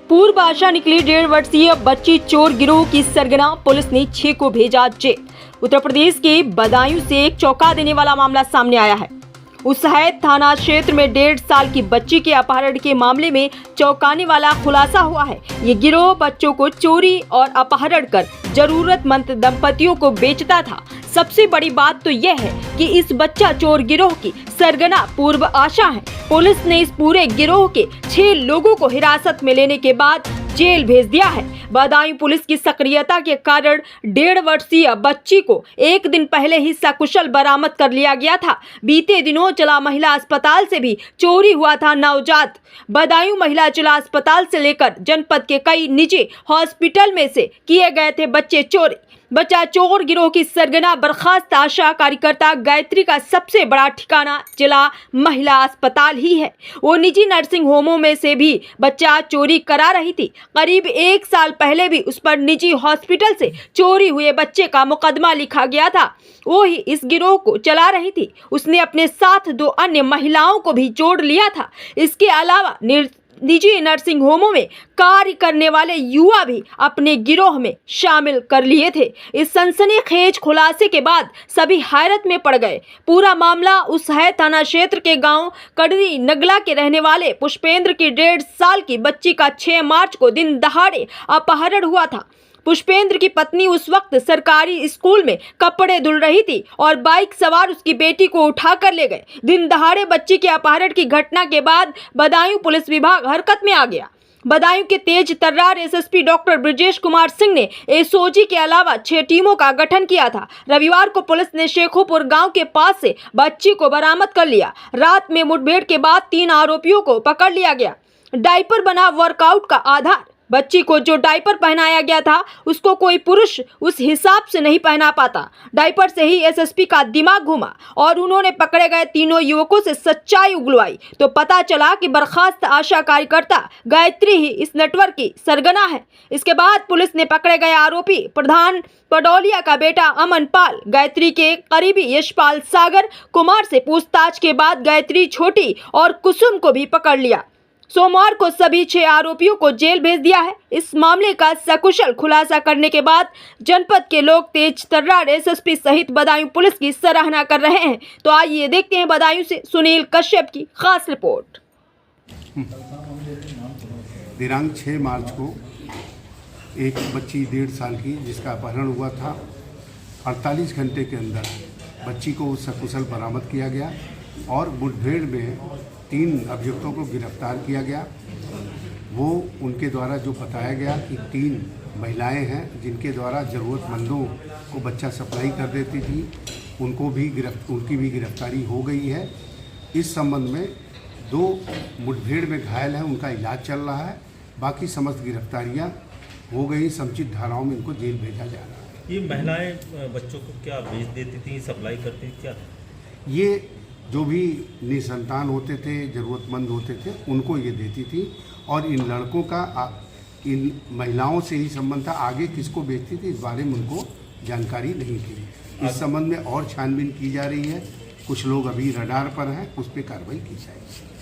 पूर्व आशा निकली 1.5 वर्षीय बच्ची चोर गिरोह की सरगना, पुलिस ने 6 को भेजा जेल। उत्तर प्रदेश के बदायूं से एक चौंका देने वाला मामला सामने आया है। उसहैद थाना क्षेत्र में 1.5 साल की बच्ची के अपहरण के मामले में चौंकाने वाला खुलासा हुआ है। ये गिरोह बच्चों को चोरी और अपहरण कर जरूरतमंद दंपतियों को बेचता था। सबसे बड़ी बात तो यह है कि इस बच्चा चोर गिरोह की सरगना पूर्व आशा है। पुलिस ने इस पूरे गिरोह के 6 लोगों को हिरासत में लेने के बाद जेल भेज दिया है। बदायूं पुलिस की सक्रियता के कारण 1.5 वर्षीय बच्ची को एक दिन पहले ही सकुशल बरामद कर लिया गया था। बीते दिनों जिला महिला अस्पताल से भी चोरी हुआ था नवजात। बदायूं महिला जिला अस्पताल से लेकर जनपद के कई निजी हॉस्पिटल में से किए गए थे बच्चे चोरी। बच्चा चोर गिरोह की सरगना बर्खास्त आशा कार्यकर्ता गायत्री का सबसे बड़ा ठिकाना जिला महिला अस्पताल ही है। वो निजी नर्सिंग होमों में से भी बच्चा चोरी करा रही थी। करीब 1 साल पहले भी उस पर निजी हॉस्पिटल से चोरी हुए बच्चे का मुकदमा लिखा गया था। वो ही इस गिरोह को चला रही थी। उसने अपने साथ 2 अन्य महिलाओं को भी जोड़ लिया था। इसके अलावा निजी नर्सिंग होमों में कार्य करने वाले युवा भी अपने गिरोह में शामिल कर लिए थे। इस सनसनीखेज खुलासे के बाद सभी हैरत में पड़ गए। पूरा मामला उसहैद थाना क्षेत्र के गांव कड़री नगला के रहने वाले पुष्पेंद्र की 1.5 साल की बच्ची का 6 मार्च को दिन दहाड़े अपहरण हुआ था। पुष्पेंद्र की पत्नी उस वक्त सरकारी स्कूल में कपड़े धुल रही थी और बाइक सवार उसकी बेटी को उठाकर ले गए। दिन दहाड़े बच्ची के अपहरण की घटना के बाद बदायूं पुलिस विभाग हरकत में आ गया। बदायूं के तेज तर्रार एसएसपी डॉक्टर ब्रजेश कुमार सिंह ने एसओजी के अलावा 6 टीमों का गठन किया था। रविवार को पुलिस ने शेखोपुर गांव के पास से बच्ची को बरामद कर लिया। रात में मुठभेड़ के बाद 3 आरोपियों को पकड़ लिया गया। डायपर बना वर्कआउट का आधार। बच्ची को जो डायपर पहनाया गया था उसको कोई पुरुष उस हिसाब से नहीं पहना पाता। डायपर से ही एसएसपी का दिमाग घूमा और उन्होंने पकड़े गए तीनों युवकों से सच्चाई उगलवाई तो पता चला कि बर्खास्त आशा कार्यकर्ता गायत्री ही इस नेटवर्क की सरगना है। इसके बाद पुलिस ने पकड़े गए आरोपी प्रधान पडौलिया का बेटा अमन पाल, गायत्री के करीबी यशपाल सागर कुमार से पूछताछ के बाद गायत्री छोटी और कुसुम को भी पकड़ लिया। सोमवार को सभी 6 आरोपियों को जेल भेज दिया है। इस मामले का सकुशल खुलासा करने के बाद जनपद के लोग तेज तर्रार एसएसपी सहित बदायूं पुलिस की सराहना कर रहे हैं। तो आइए देखते हैं बदायूं से सुनील कश्यप की खास रिपोर्ट। दिनांक 6 मार्च को एक बच्ची 1.5 साल की जिसका अपहरण हुआ था, 48 घंटे के अंदर बच्ची को सकुशल बरामद किया गया और मुठभेड़ में 3 अभियुक्तों को गिरफ्तार किया गया। वो उनके द्वारा जो बताया गया कि 3 महिलाएं हैं जिनके द्वारा ज़रूरतमंदों को बच्चा सप्लाई कर देती थी, उनकी भी गिरफ्तारी हो गई है। इस संबंध में 2 मुठभेड़ में घायल हैं, उनका इलाज चल रहा है। बाकी समस्त गिरफ्तारियां हो गई। समुचित धाराओं में इनको जेल भेजा जा रहा है। ये महिलाएं बच्चों को क्या बेच देती थी, सप्लाई करती थी क्या? ये जो भी निसंतान होते थे, ज़रूरतमंद होते थे, उनको ये देती थी और इन लड़कों का इन महिलाओं से ही संबंध था। आगे किसको बेचती थी इस बारे में उनको जानकारी नहीं थी। इस संबंध में और छानबीन की जा रही है। कुछ लोग अभी रडार पर हैं, उस पर कार्रवाई की जाएगी।